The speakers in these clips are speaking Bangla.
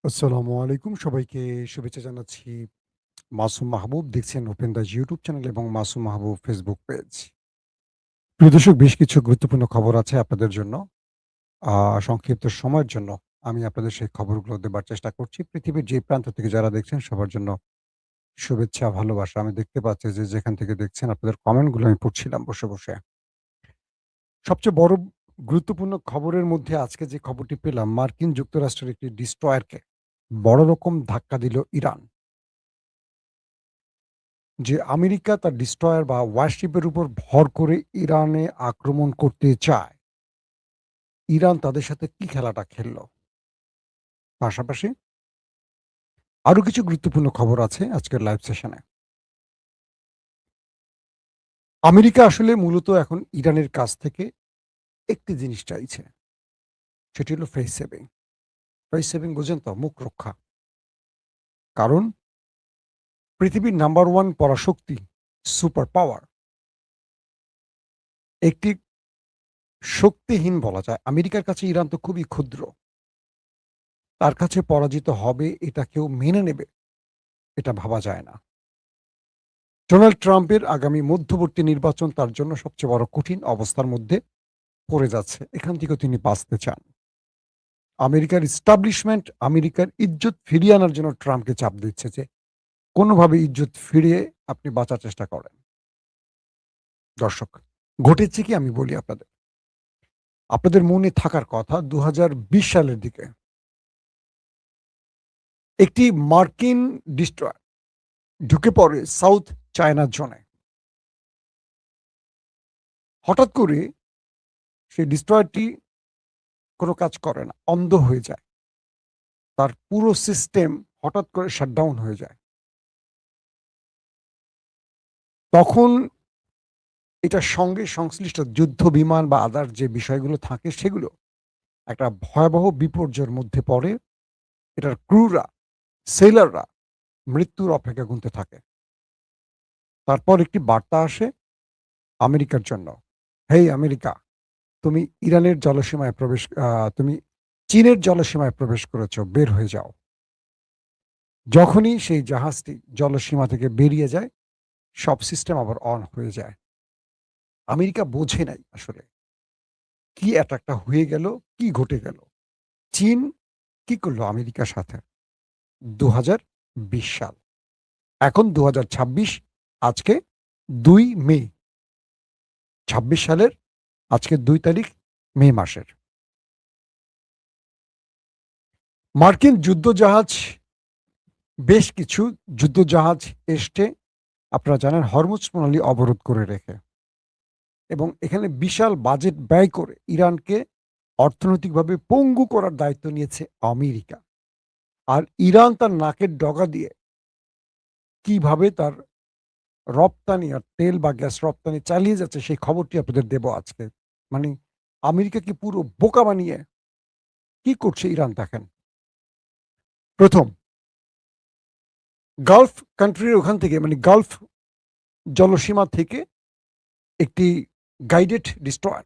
আসসালামু আলাইকুম। সবাইকে শুভেচ্ছা জানাচ্ছি। মাসুম মাহবুব দেখছেন ওপেন দ্য ইউটিউব চ্যানেল এবং মাসুম মাহবুব ফেসবুক পেজ। প্রিয় দর্শক, বেশ কিছু গুরুত্বপূর্ণ খবর আছে আপনাদের জন্য। আ সংক্ষিপ্ত সময়ের জন্য আমি আপনাদের সেই খবরগুলো দেবার চেষ্টা করছি। পৃথিবীর যে প্রান্ত থেকে যারা দেখছেন সবার জন্য শুভেচ্ছা, ভালোবাসা। আমি দেখতে পাচ্ছি যে যেখান থেকে দেখছেন আপনাদের কমেন্টগুলো আমি পড়ছিলাম বসে। সবচেয়ে বড় গুরুত্বপূর্ণ খবরের মধ্যে আজকে যে খবরটি পেলাম, মার্কিন যুক্তরাষ্ট্রের একটি ডেস্ট্রয়ারকে বড় রকম ধাক্কা দিল ইরান। যে আমেরিকা তার ডিস্ট্রয়ার বা ওয়ারশিপের উপর ভর করে ইরানে আক্রমণ করতে চায়। ইরান তাদের সাথে কি খেলাটা খেলল? পাশাপাশি আরো কিছু গুরুত্বপূর্ণ খবর আছে আজকের লাইভ সেশনে। আমেরিকা আসলে মূলত এখন ইরানের কাছ থেকে একটি জিনিস চাইছে। সেটি হলো ফেস সেভিং। ফেস সেভিং বোঝেন তো? মুখ রক্ষা। কারণ পৃথিবীর নাম্বার 1 পরাশক্তি, সুপার পাওয়ার, একটি শক্তিহীন বলা যায়। আমেরিকার কাছে ইরান তো খুবই ক্ষুদ্র। তার কাছে পরাজিত হবে এটা কেউ মেনে নেবে, এটা ভাবা যায় না। ডোনাল্ড ট্রাম্পের আগামী মধ্যবর্তী নির্বাচন তার জন্য সবচেয়ে বড় কঠিন অবস্থার মধ্যে পড়ে যাচ্ছে। এখান থেকেও তিনি বাঁচতে চান। আমেরিকার ইস্টাবলিশমেন্ট আমেরিকার ইজ্জত ফিরিয়ে আনার জন্য ট্রাম্পকে চাপ দিচ্ছে যে কোনোভাবে ইজ্জত ফিরিয়ে আপনি বাঁচার চেষ্টা করেন। দর্শক, ঘটেছে কি আমি বলি আপনাদের। আপনাদের মনে থাকার কথা ২০২০ সালের দিকে একটি মার্কিন ডিস্ট্রয়ার ঢুকে পড়ে সাউথ চায়না জোনে। হঠাৎ করে সেই ডিস্ট্রয়ারটি কোনো কাজ করে না, অন্ধ হয়ে যায়। তার পুরো সিস্টেম হঠাৎ করে শাটডাউন হয়ে যায়। তখন এটার সঙ্গে সংশ্লিষ্ট যুদ্ধ বিমান বা আদার যে বিষয়গুলো থাকে সেগুলো একটা ভয়াবহ বিপর্যয়ের মধ্যে পড়ে। এটার ক্রুরা, সেলাররা মৃত্যুর অপেক্ষা গুনতে থাকে। তারপর একটি বার্তা আসে আমেরিকার জন্য। হেই আমেরিকা, তুমি ইরানের জলসীমায় তুমি চীনের জলসীমায় প্রবেশ করেছো, বের হয়ে যাও। যখনই সেই জাহাজটি জলসীমা থেকে বেরিয়ে যায়, সব সিস্টেম আবার অন হয়ে যায়। আমেরিকা বোঝে নাই আসলে কি অ্যাটাকটা হয়ে গেল, কি ঘটে গেল। চীন কি করলো আমেরিকার সাথে? ২০২০ সাল। এখন ২০২৬, আজকে ২ মে। ২৬ সালের আজকে ২ তারিখ মে মাসের। মার্কিন যুদ্ধজাহাজ, বেশ কিছু যুদ্ধজাহাজ এসছে, আপনারা জানেন, হরমুজ প্রণালী অবরোধ করে রেখে, এবং এখানে বিশাল বাজেট ব্যয় করে ইরানকে অর্থনৈতিকভাবে পঙ্গু করার দায়িত্ব নিয়েছে আমেরিকা। আর ইরান তার নাকের ডগা দিয়ে কিভাবে তার রপ্তানি আর তেল বা গ্যাস রপ্তানি চালিয়ে যাচ্ছে সেই খবরটি আপনাদের দেব আজকে। মানে আমেরিকাকে পুরো বোকা বানিয়ে কি করছে ইরান দেখেন। প্রথম, গালফ কান্ট্রির ওখান থেকে, মানে গালফ জলসীমা থেকে একটি গাইডেড ডিস্ট্রয়ার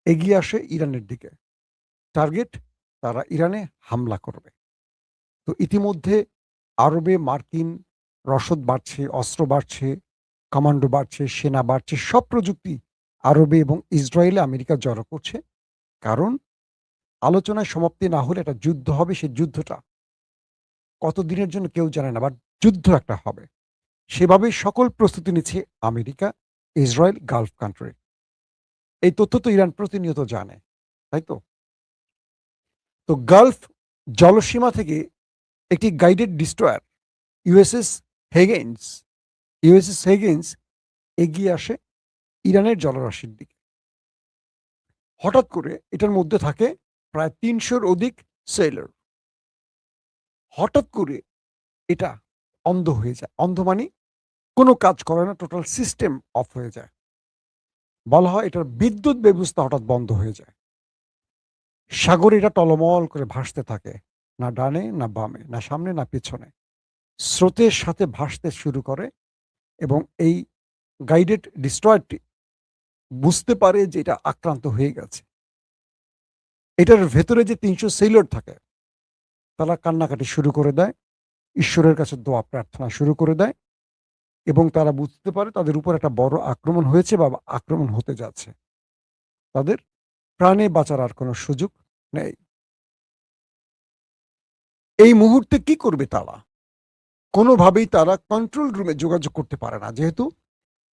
এগিয়ে আসে ইরানের দিকে। টার্গেট, তারা ইরানে হামলা করবে। তো ইতিমধ্যে আরবে মার্কিন রসদ বাড়ছে, অস্ত্র বাড়ছে, কমান্ডো বাড়ছে, সেনা বাড়ছে, সব প্রযুক্তি আরবে এবং ইসরায়েলে আমেরিকা জড়ো করছে। কারণ আলোচনায় সমাপ্তি না হলে একটা যুদ্ধ হবে, সেই যুদ্ধটা কতদিনের জন্য কেউ জানে না, বাট যুদ্ধ একটা হবে। সেভাবেই সকল প্রস্তুতি নিচ্ছে আমেরিকা, ইসরায়েল, গালফ কান্ট্রি। এই তথ্য তো ইরান প্রতিনিয়ত জানে, তাই তো? তো গালফ জলসীমা থেকে একটি গাইডেড ডিস্ট্রয়ার ইউএসএস হেগেন্স ইউএসএস হেগেন্স এগিয়ে আসে ইরানের জলরাশির দিকে। হঠাৎ করে এটার মধ্যে থাকে প্রায় ৩০০-র অধিক সেলার। হঠাৎ করে এটা অন্ধ হয়ে যায়। অন্ধ মানে কোনো কাজ করে না, টোটাল সিস্টেম অফ হয়ে যায়। বলা হয় এটার বিদ্যুৎ ব্যবস্থা হঠাৎ বন্ধ হয়ে যায়। সাগরে এটা টলমল করে ভাসতে থাকে। না ডানে, না বামে, না সামনে, না পেছনে। স্রোতের সাথে ভাসতে শুরু করে, এবং এই গাইডেড ডিস্ট্রয়ারটি বুঝতে পারে যে এটা আক্রান্ত হয়ে গেছে। এটার ভেতরে যে ৩০০ সেলর থাকে, তারা কান্নাকাটি শুরু করে দেয়, ঈশ্বরের কাছে দোয়া প্রার্থনা শুরু করে দেয় এবং তারা বুঝতে পারে তাদের উপর একটা বড় আক্রমণ হয়েছে বা আক্রমণ হতে যাচ্ছে। তাদের প্রাণে বাঁচার আর কোনো সুযোগ নেই। এই মুহূর্তে কি করবে তারা? কোনোভাবেই তারা কন্ট্রোল রুমে যোগাযোগ করতে পারে না। যেহেতু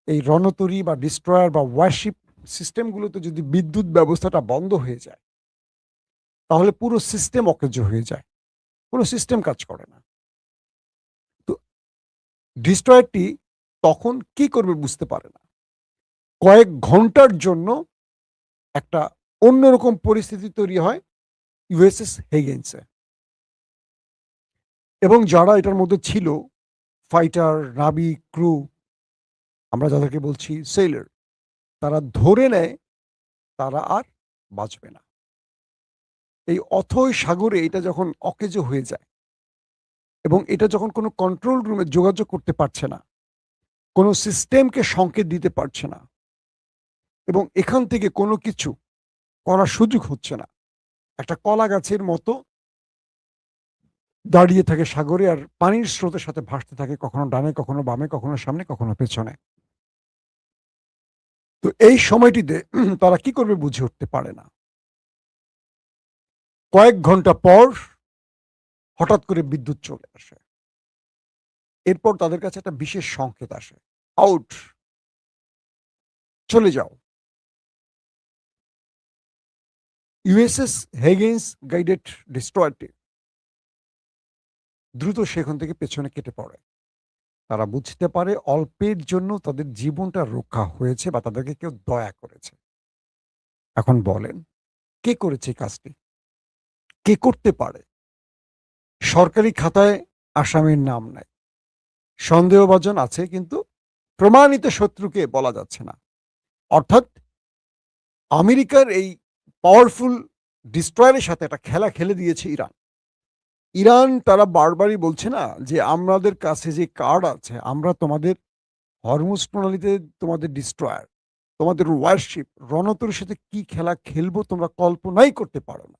এই রণতরী বা ডিস্ট্রয়ার বা ওয়ারশিপ সিস্টেমগুলোতে যদি বিদ্যুৎ ব্যবস্থাটা বন্ধ হয়ে যায়, তাহলে পুরো সিস্টেম অকেজো হয়ে যায়। কোনো সিস্টেম কাজ করে না। তো ডিস্ট্রয়ারটি তখন কি করবে বুঝতে পারে না। কয়েক ঘন্টার জন্য একটা অন্যরকম পরিস্থিতি তৈরি হয় ইউএসএস হেগেন্সে এবং যারা এটার মধ্যে ছিল, ফাইটার, নাবিক, ক্রু, আমরা যাদেরকে বলছি সেইলার, তারা ধরে নেয় তারা আর বাঁচবে না। এই অথই সাগরে এটা যখন অকেজো হয়ে যায় এবং এটা যখন কোনো কন্ট্রোল রুমে যোগাযোগ করতে পারছে না, কোনো সিস্টেমকে সংকেত দিতে পারছে না এবং এখান থেকে কোনো কিছু করার সুযোগ হচ্ছে না, একটা কলা গাছের মতো দাঁড়িয়ে থাকে সাগরে আর পানির স্রোতের সাথে ভাসতে থাকে, কখনো ডানে, কখনো বামে, কখনো সামনে, কখনো পেছনে। তো এই সময়টিতে তারা কি করবে বুঝে উঠতে পারে না। কয়েক ঘন্টা পর হঠাৎ করে বিদ্যুৎ চলে আসে। এরপর তাদের কাছে একটা বিশেষ সংকেত আসে, আউট, চলে যাও। ইউএসএস হেগেন্স গাইডেড ডিস্ট্রয়ারটি দ্রুত সেখান থেকে পেছনে কেটে পড়ে। তারা বুঝতে পারে অল্পের জন্য তাদের জীবনটা রক্ষা হয়েছে বা তাদেরকে কেউ দয়া করেছে। এখন বলেন, কে করেছে কাজটি? কে করতে পারে? সরকারি খাতায় আসামির নাম নাই, সন্দেহভাজন আছে, কিন্তু প্রমাণিত শত্রুকে বলা যাচ্ছে না। অর্থাৎ আমেরিকার এই পাওয়ারফুল ডিস্ট্রয়ারের সাথে একটা খেলা খেলে দিয়েছে ইরান। ইরান তারা বারবারই বলছে না যে আমাদের কাছে যে কার্ড আছে, আমরা তোমাদের হরমুজ প্রণালীতে তোমাদের ডিস্ট্রয়ার, তোমাদের ওয়ারশিপ, রণতরীর সাথে কি খেলা খেলবো তোমরা কল্পনাই করতে পারো না।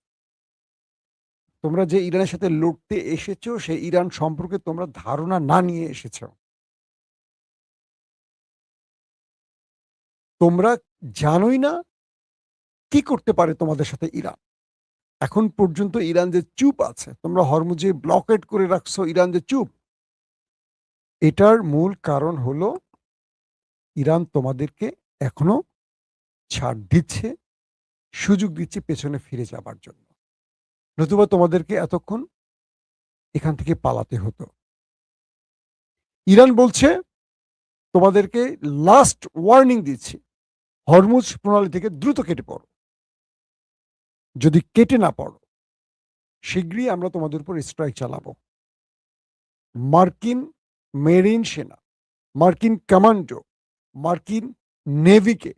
তোমরা যে ইরানের সাথে লড়তে এসেছো সেই ইরান সম্পর্কে তোমরা ধারণা না নিয়ে এসেছো। তোমরা জানোই না কি করতে পারে তোমাদের সাথে ইরান। এখন পর্যন্ত ইরান যে চুপ আছে, তোমরা হরমুজে ব্লকেট করে রাখছো, ইরান যে চুপ, এটার মূল কারণ হলো ইরান তোমাদেরকে এখনো ছাড় দিচ্ছে, সুযোগ দিচ্ছে পেছনে ফিরে যাবার জন্য। নতুবা তোমাদেরকে এতক্ষণ এখান থেকে পালাতে হতো। ইরান বলছে তোমাদেরকে লাস্ট ওয়ার্নিং দিচ্ছি, হরমুজ প্রণালী থেকে দ্রুত কেটে পড়ো। যদি কেটে না পড়ো, শীঘ্রই আমরা তোমাদের উপর স্ট্রাইক চালাবো। মার্কিন মেরিন সেনা, মার্কিন কমান্ডো, মার্কিন নেভিকে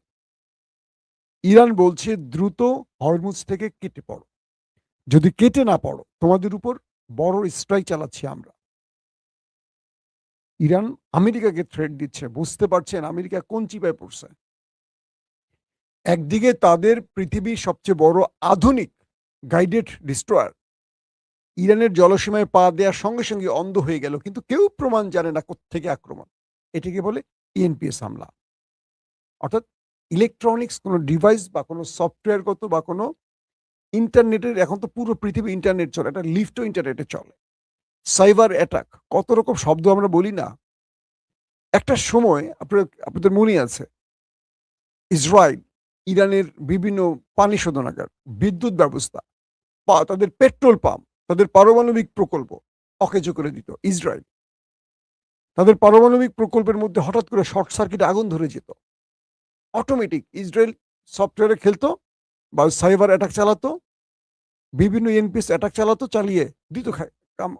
ইরান বলছে দ্রুত হরমুজ থেকে কেটে পড়ো। যদি কেটে না পড়ো, তোমাদের উপর বড় স্ট্রাইক চালাচ্ছি আমরা। ইরান আমেরিকাকে থ্রেট দিচ্ছে। বুঝতে পারছেন আমেরিকা কোন চিপায় পড়ছে? একদিকে তাদের পৃথিবীর সবচেয়ে বড় আধুনিক গাইডেড ডিস্ট্রয়ার ইরানের জলসীমায় পা দেওয়ার সঙ্গে সঙ্গে অন্ধ হয়ে গেল, কিন্তু কেউ প্রমাণ জানে না কোত্থেকে আক্রমণ। এটাকে বলে ইএনপিএস হামলা। অর্থাৎ ইলেকট্রনিক্স কোনো ডিভাইস বা কোনো সফটওয়্যারগত বা কোনো ইন্টারনেটের, এখন তো পুরো পৃথিবী ইন্টারনেট চলে, একটা লিফটও ইন্টারনেটে চলে। সাইবার অ্যাটাক, কত রকম শব্দ আমরা বলি না। একটা সময় আপনাদের মনে আছে, ইসরায়েল ইরানের বিভিন্ন পানি শোধনাগার, বিদ্যুৎ ব্যবস্থা, তাদের পেট্রোল পাম্প, তাদের পারমাণবিক প্রকল্প অকেজো করে দিত ইসরায়েল। তাদের পারমাণবিক প্রকল্পের মধ্যে হঠাৎ করে শর্ট সার্কিটে আগুন ধরে যেত। অটোমেটিক ইসরায়েল সফটওয়্যারে খেলতো বা সাইবার অ্যাটাক চালাতো, বিভিন্ন এনপিএস অ্যাটাক চালাতো, চালিয়ে দিত কাম,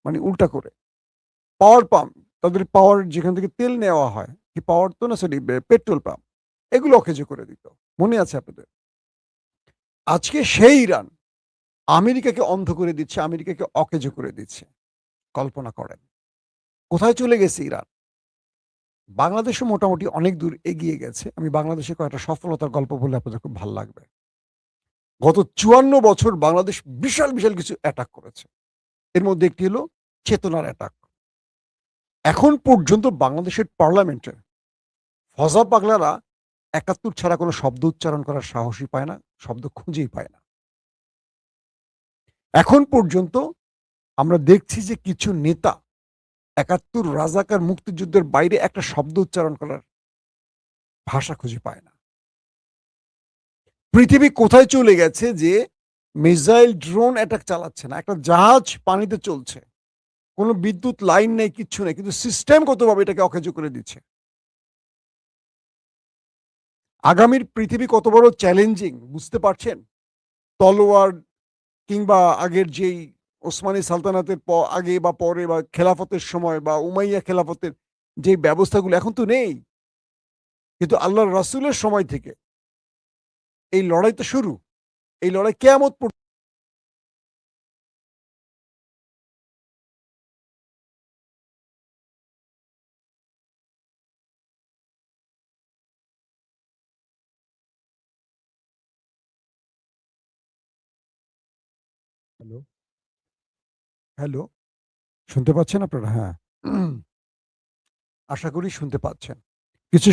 মানে উল্টা করে। পাওয়ার পাম্প, তাদের পাওয়ার যেখান থেকে তেল নেওয়া হয়, কি পাওয়ার তো না, সরি, পেট্রোল পাম্প, এগুলো অকেজো করে দিত। মনে আছে আপনাদের? আজকে সেই ইরান আমেরিকাকে অন্ধ করে দিচ্ছে, আমেরিকাকে অকেজো করে দিচ্ছে। কল্পনা করেন কোথায় চলে গেছে ইরান। বাংলাদেশও মোটামুটি অনেক দূর এগিয়ে গেছে। আমি বাংলাদেশে কয়েকটা সফলতার গল্প বললে আপনাদের খুব ভালো লাগবে। গত ৫৪ বছর বাংলাদেশ বিশাল বিশাল কিছু অ্যাটাক করেছে। এর মধ্যে একটি হলো চেতনার অ্যাটাক। এখন পর্যন্ত বাংলাদেশের পার্লামেন্টে ফজা পাগলারা ৭১ ছাড়া কোনো শব্দ উচ্চারণ করার সাহসই পায় না, শব্দ খুঁজেই পায় না। এখন পর্যন্ত আমরা দেখছি যে কিছু নেতা ৭১ রাজাকার মুক্তিযুদ্ধের বাইরে একটা শব্দ উচ্চারণ করার ভাষা খুঁজে পায় না। পৃথিবী কোথায় চলে গেছে যে মিসাইল ড্রোন অ্যাটাক চালাচ্ছে না, একটা জাহাজ পানিতে চলছে, কোনো বিদ্যুৎ লাইন নেই, কিচ্ছু নেই, কিন্তু সিস্টেমগতভাবে এটাকে অকেজো করে দিচ্ছে। আগামীর পৃথিবী কত বড় চ্যালেঞ্জিং বুঝতে পারছেন? তলোয়ার কিংবা আগের যেই ওসমানী সালতানাতের আগে বা পরে বা খেলাফতের সময় বা উমাইয়া খেলাফতের যে ব্যবস্থাগুলো এখন তো নেই, কিন্তু আল্লাহর রাসূলের সময় থেকে এই লড়াই তো শুরু। এই লড়াই কিয়ামত পর্যন্ত। হ্যালো, হ্যালো, শুনতে পাচ্ছেন আপনারা? হ্যাঁ, আশা করি শুনতে পাচ্ছেন। কিছু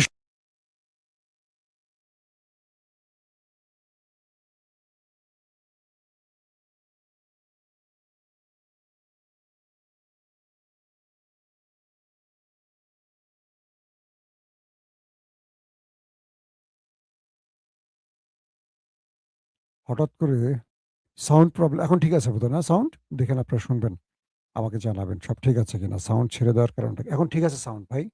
হঠাৎ করে সাউন্ড প্রবলেম। এখন ঠিক আছে বোধহয় না সাউন্ড? দেখেন আপনারা শুনবেন। আমাকে জানাবেন সব ঠিক আছে কিনা। সাউন্ড ছেড়ে দেওয়ার কারণটা কি? এখন ঠিক আছে সাউন্ড ভাই?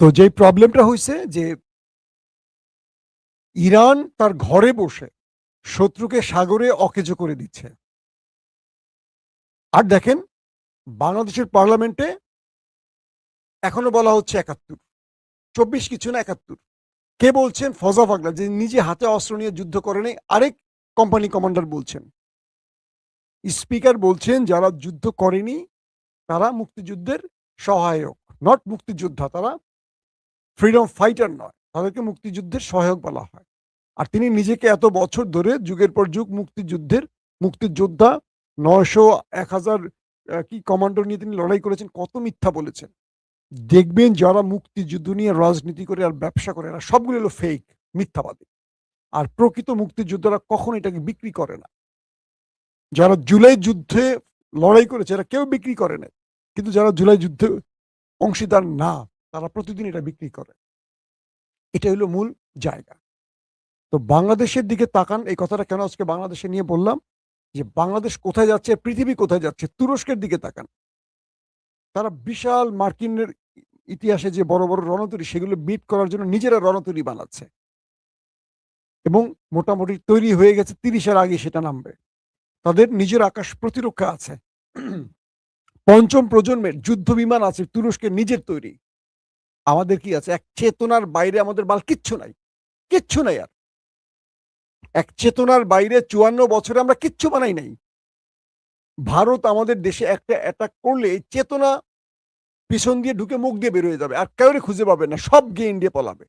তো যেই প্রবলেমটা হইছে যে ইরান তার ঘরে বসে শত্রুকে সাগরে অকেজো করে দিচ্ছে। আর দেখেন বাংলাদেশের পার্লামেন্টে এখনো বলা হচ্ছে ৭১, ২৪ কিছু না ৭১। কে বলছেন? ফজা পাগলা, যে নিজে হাতে অস্ত্র নিয়ে যুদ্ধ করে নাই, আরেক কোম্পানি কমান্ডার বলছেন। স্পিকার বলছেন যারা যুদ্ধ করেনি তারা মুক্তিযুদ্ধের সহায়ক, নট মুক্তিযোদ্ধা, তারা ফ্রিডম ফাইটার নয়, তাদেরকে মুক্তিযুদ্ধের সহায়ক বলা হয়। আর তিনি নিজেকে এত বছর ধরে যুগের পর যুগ মুক্তিযোদ্ধা, ৯০০ ১,০০০ কি কমান্ডো নিয়ে তিনি লড়াই করেছেন, কত মিথ্যা বলেছেন। দেখবেন যারা মুক্তিযুদ্ধ নিয়ে রাজনীতি করে আর ব্যবসা করে এরা সবগুলো হলো ফেক, মিথ্যাবাদী। আর প্রকৃত মুক্তিযোদ্ধারা কখনো এটাকে বিক্রি করে না। যারা জুলাই যুদ্ধে লড়াই করেছে এরা কেউ বিক্রি করে না, কিন্তু যারা জুলাই যুদ্ধে অংশীদার না তারা প্রতিদিন এটা বিক্রি করে। এটা হলো মূল জায়গা। তো বাংলাদেশের দিকে তাকান। এই কথাটা কেন আজকে বাংলাদেশে নিয়ে বললাম, যে বাংলাদেশ কোথায় যাচ্ছে, পৃথিবী কোথায় যাচ্ছে। তুরস্কের দিকে তাকান, তারা বিশাল মার্কিনের ইতিহাসে যে বড় বড় রণতরী সেগুলো বিট করার জন্য নিজেরা রণতরী বানাচ্ছে এবং মোটামুটি তৈরি হয়ে গেছে, ৩০-এর আগে সেটা নামবে। তাদের নিজের আকাশ প্রতিরক্ষা আছে, পঞ্চম প্রজন্মের যুদ্ধ বিমান আছে তুরস্কের নিজের তৈরি। আমাদের কি আছে? এক চেতনার বাইরে আমাদের বাল কিচ্ছু নাই, কিচ্ছু নাই। আর এক চেতনার বাইরে ৫৪ বছরে আমরা কিচ্ছু বানাই নাই। ভারত আমাদের দেশে একটা অ্যাটাক করলে চেতনা পিছন দিয়ে ঢুকে মুখ দিয়ে বের হয়ে যাবে, আর কাউরে খুঁজে পাবে না, সব গিয়ে ইন্ডিয়া পলাবে।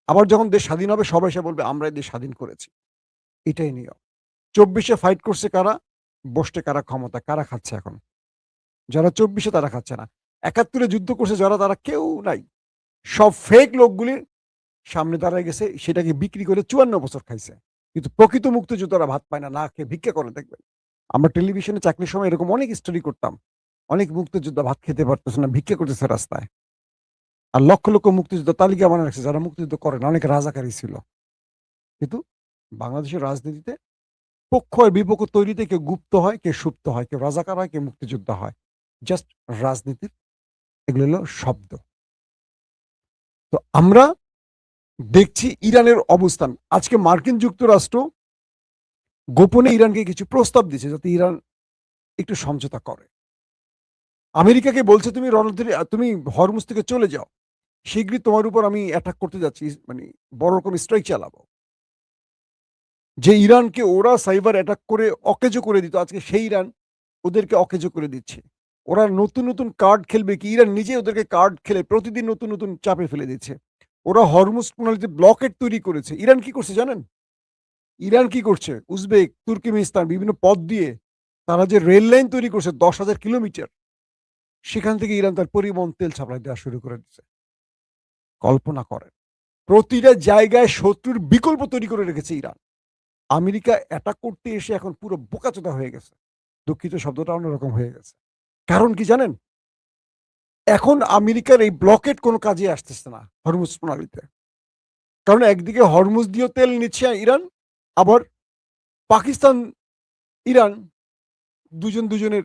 আবার যখন দেশ স্বাধীন হবে সবাই এসে বলবে আমরা এই দেশ স্বাধীন করেছি। এটাই নিয়ম। ২৪-এ ফাইট করছে কারা? বসতে কারা ক্ষমতা, কারা খাচ্ছে এখন? যারা ২৪-এ তারা খাচ্ছে না। ৭১-এ যুদ্ধ করছে যারা, তারা কেউ নাই। সব ফেক লোকগুলি সামনে দাঁড়ায় গেছে, সেটাকে বিক্রি করে ৫৪ বছর খাইছে। কিন্তু প্রকৃত মুক্তিযোদ্ধারা ভাত পায় না, না খেয়ে ভিক্ষা করে। দেখবেন আমরা টেলিভিশনে চাকরির সময় এরকম অনেক স্টোরি করতাম। অনেক মুক্তিযোদ্ধা ভাত খেতে পারতেছে না, ভিক্ষা করতেছে রাস্তায়। আর লক্ষ লক্ষ মুক্তিযোদ্ধা তালিকা বানায় রাখছে যারা মুক্তিযুদ্ধ করে না, অনেক রাজাকারী ছিল। কিন্তু বাংলাদেশের রাজনীতিতে পক্ষ আর বিপক্ষ তৈরিতে কেউ গুপ্ত হয়, কেউ সুপ্ত হয়, কেউ রাজাকার হয়, কেউ মুক্তিযোদ্ধা হয়। জাস্ট রাজনীতির এগুলো হলো শব্দ। তো আমরা দেখছি ইরানের অবস্থান। আজকে মার্কিন যুক্তরাষ্ট্র গোপনে ইরানকে কিছু প্রস্তাব দিচ্ছে যাতে ইরান একটু সমঝোতা করে। আমেরিকাকে বলছে তুমি হরমুজ থেকে চলে যাও, শীঘ্রই তোমার উপর আমি অ্যাটাক করতে যাচ্ছি, মানে বড় রকম স্ট্রাইক চালাবো। যে ইরানকে ওরা সাইবার অ্যাটাক করে অকেজো করে দিত, আজকে সেই ইরান ওদেরকে অকেজো করে দিচ্ছে। ওরা নতুন নতুন কার্ড খেলবে কি, ইরান নিজে ওদেরকে কার্ড খেলে প্রতিদিন নতুন নতুন চাপে ফেলে দিচ্ছে। ওরা হরমুজ প্রণালীতে ব্লকেট তৈরি করেছে। ইরান কি করছে জানেন? ইরান কি করছে? উজবেক, তুর্কমেনিস্তান বিভিন্ন পথ দিয়ে তারা যে রেল লাইন তৈরি করছে 10,000 কিলোমিটার, সেখান থেকে ইরান তার পরিবহন তেল সাপ্লাই দেওয়া শুরু করে দিচ্ছে। কল্পনা করেন, প্রতিটা জায়গায় শত্রুর বিকল্প তৈরি করে রেখেছে ইরান। আমেরিকা অ্যাটাক করতে এসে এখন পুরো বোকাচোদা হয়ে গেছে। দুঃখিত, শব্দটা অন্যরকম হয়ে গেছে। কারণ কি জানেন? এখন আমেরিকার এই ব্লকেড কোনো কাজে আসতেছে না হরমুজ প্রণালীতে। কারণ একদিকে হরমুজ দিয়েও তেল নিচ্ছে ইরান, আবার পাকিস্তান, ইরান দুজনের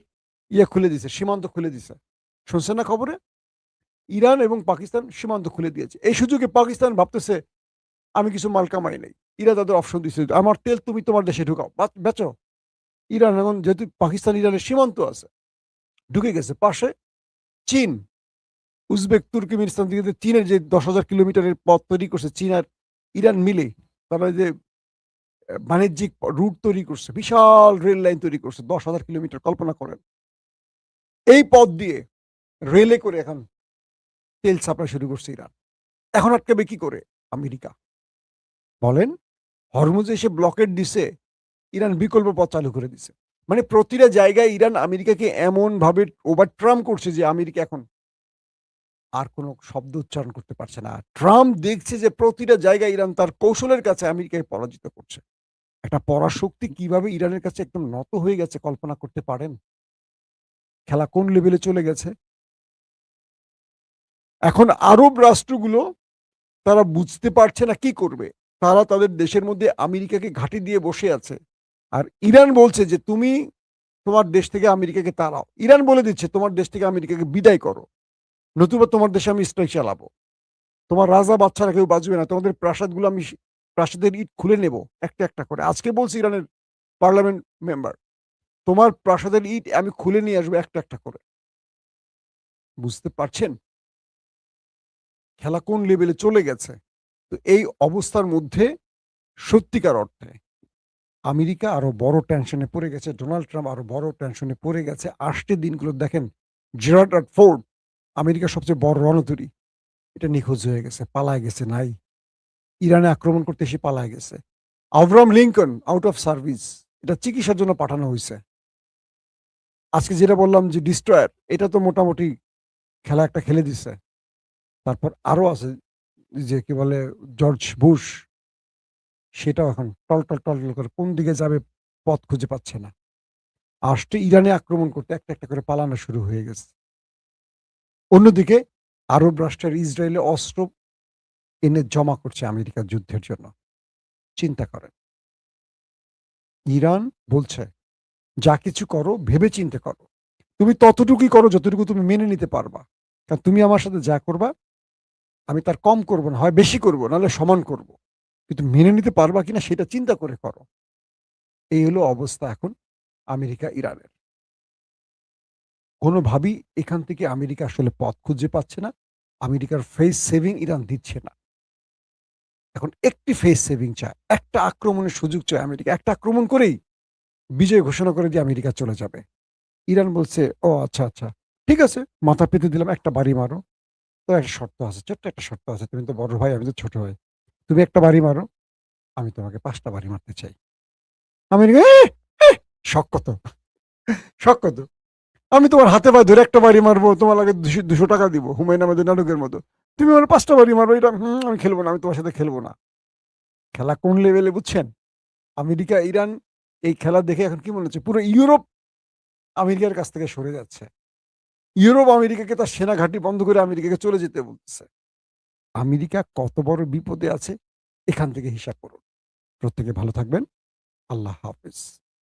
খুলে দিছে, সীমান্ত খুলে দিছে। শুনছেন না খবরে? ইরান এবং পাকিস্তান সীমান্ত খুলে দিয়েছে। এই সুযোগে পাকিস্তান ভাবতেছে আমি কিছু মাল কামাই নাই। ইরান তাদের অপশন দিচ্ছে, আমার তেল তুমি তোমার দেশে ঢুকাও, বেচো। ইরান এখন যেহেতু পাকিস্তান ইরানের সীমান্ত আছে, ঢুকে গেছে। পাশে চীন, উজবেক, তুর্কমেনিস্তান থেকে চীনের যে 10,000 কিলোমিটারের পথ তৈরি করছে চীন আর ইরান মিলে, তারা যে বাণিজ্যিক রুট তৈরি করছে, বিশাল রেল লাইন তৈরি করছে 10,000 কিলোমিটার। কল্পনা করেন, এই পথ দিয়ে রেলে করে এখন তেল সাপ্লাই শুরু করছে ইরান। এখন আটকাবে কি করে আমেরিকা? বলেন, হরমুজে এসে ব্লকেট দিছে, ইরান বিকল্প পথ চালু করে দিছে। মানে প্রতিটা জায়গায় ইরান আমেরিকাকে এমন ভাবে ওভারট্রাম করছে যে আমেরিকা এখন আর কোনো শব্দ উচ্চারণ করতে পারছে না। ট্রাম্প দেখছে যে প্রতিটা জায়গায় ইরান তার কৌশলের কাছে আমেরিকাকে পরাজিত করছে। একটা পরাশক্তি কিভাবে ইরানের কাছে একদম নত হয়ে গেছে কল্পনা করতে পারেন? খেলা কোন লেভেলে চলে গেছে? এখন আরব রাষ্ট্রগুলো তারা বুঝতে পারছে না কি করবে। তারা তাদের দেশের মধ্যে আমেরিকাকে ঘাঁটি দিয়ে বসে আছে। আর ইরান বলছে যে তুমি তোমার দেশ থেকে আমেরিকাকে তাড়াও। ইরান বলে দিচ্ছে তোমার দেশ থেকে আমেরিকাকে বিদায় করো, নতুবা তোমার দেশে আমি স্ট্রাইক চালাবো। তোমার রাজা বাচ্চারা কেউ বাঁচবে না, তোমাদের প্রাসাদগুলো আমি প্রাসাদের ইট খুলে নেব একটা একটা করে। আজকে বলছি ইরানের পার্লামেন্ট মেম্বার, তোমার প্রাসাদের ইট আমি খুলে নিয়ে আসবো একটা একটা করে। বুঝতে পারছেন খেলা কোন লেভেলে চলে গেছে? তো এই অবস্থার মধ্যে সত্যিকার অর্থে আমেরিকা আরো বড় টেনশনে পড়ে গেছে, ডোনাল্ড ট্রাম্প আরো বড় টেনশনে পড়ে গেছে। আসতে দিনগুলো দেখেন, জেরার্ড ফোর্ড, আমেরিকার সবচেয়ে বড় রণতরী, এটা নিখোঁজ হয়ে গেছে, পালায় গেছে, নাই। ইরানে আক্রমণ করতে এসে পালায় গেছে। Abraham Lincoln out of service, এটা চিকিৎসার জন্য পাঠানো হয়েছে। আজকে যেটা বললাম যে ডিস্ট্রয়ার, এটা তো মোটামুটি খেলা একটা খেলে দিছে। তারপর আরো আছে যে কি বলে জর্জ বুশ, সেটাও এখন টল টল টল টল করে কোন দিকে যাবে পথ খুঁজে পাচ্ছে না। আসতে ইরানে আক্রমণ করতে একটা একটা করে পালানো শুরু হয়ে গেছে। অন্যদিকে আরব রাষ্ট্রের ইসরায়েলে অস্ত্র এনে জমা করছে আমেরিকার যুদ্ধের জন্য। চিন্তা করেন, ইরান বলছে যা কিছু করো ভেবে চিন্তে করো, তুমি ততটুকুই করো যতটুকু তুমি মেনে নিতে পারবা। কারণ তুমি আমার সাথে যা করবা আমি তার কম করবো না, হয় বেশি করবো, নাহলে সমান করব। কিন্তু মেনে নিতে পারবা কিনা সেটা চিন্তা করে করো। এই হলো অবস্থা এখন আমেরিকা ইরানের। কোনোভাবেই এখান থেকে আমেরিকা আসলে পথ খুঁজে পাচ্ছে না। আমেরিকার ফেস সেভিং ইরান দিচ্ছে না। এখন একটি ফেস সেভিং চায়, একটা আক্রমণের সুযোগ চায় আমেরিকা। একটা আক্রমণ করেই বিজয় ঘোষণা করে দিয়ে আমেরিকা চলে যাবে। ইরান বলছে, ও আচ্ছা আচ্ছা, ঠিক আছে, মাথা পেতে দিলাম, একটা বাড়ি মারো। তো একটা শর্ত আছে, ছোট্ট একটা শর্ত আছে, তুমি তো বড় ভাই, আমি তো ছোট ভাই। তুমি একটা বাড়ি মারো, আমি তোমাকে 5টা বাড়ি মারতে চাই। আমেরিকা শখ কত, শখ কত, আমি তোমার হাতে পায়ে ধরে একটা বাড়ি মারবো, তোমার লাগে 200 টাকা দিব, হুমায়ুন আহমেদের নাটকের মতো। তুমি আমার 5টা বাড়ি মারবো, এটা আমি খেলবো না, আমি তোমার সাথে খেলবো না। খেলা কোন লেভেলে বুঝছেন? আমেরিকা ইরান এই খেলা দেখে এখন কি মনে হচ্ছে পুরো ইউরোপ আমেরিকার কাছ থেকে সরে যাচ্ছে। ইউরোপ আমেরিকাকে তার সেনা ঘাঁটি বন্ধ করে আমেরিকাকে চলে যেতে বলতেছে। আমেরিকা কত বড় বিপদে আছে এখান থেকে হিসাব করুন। প্রত্যেকে ভালো থাকবেন। আল্লাহ হাফেজ।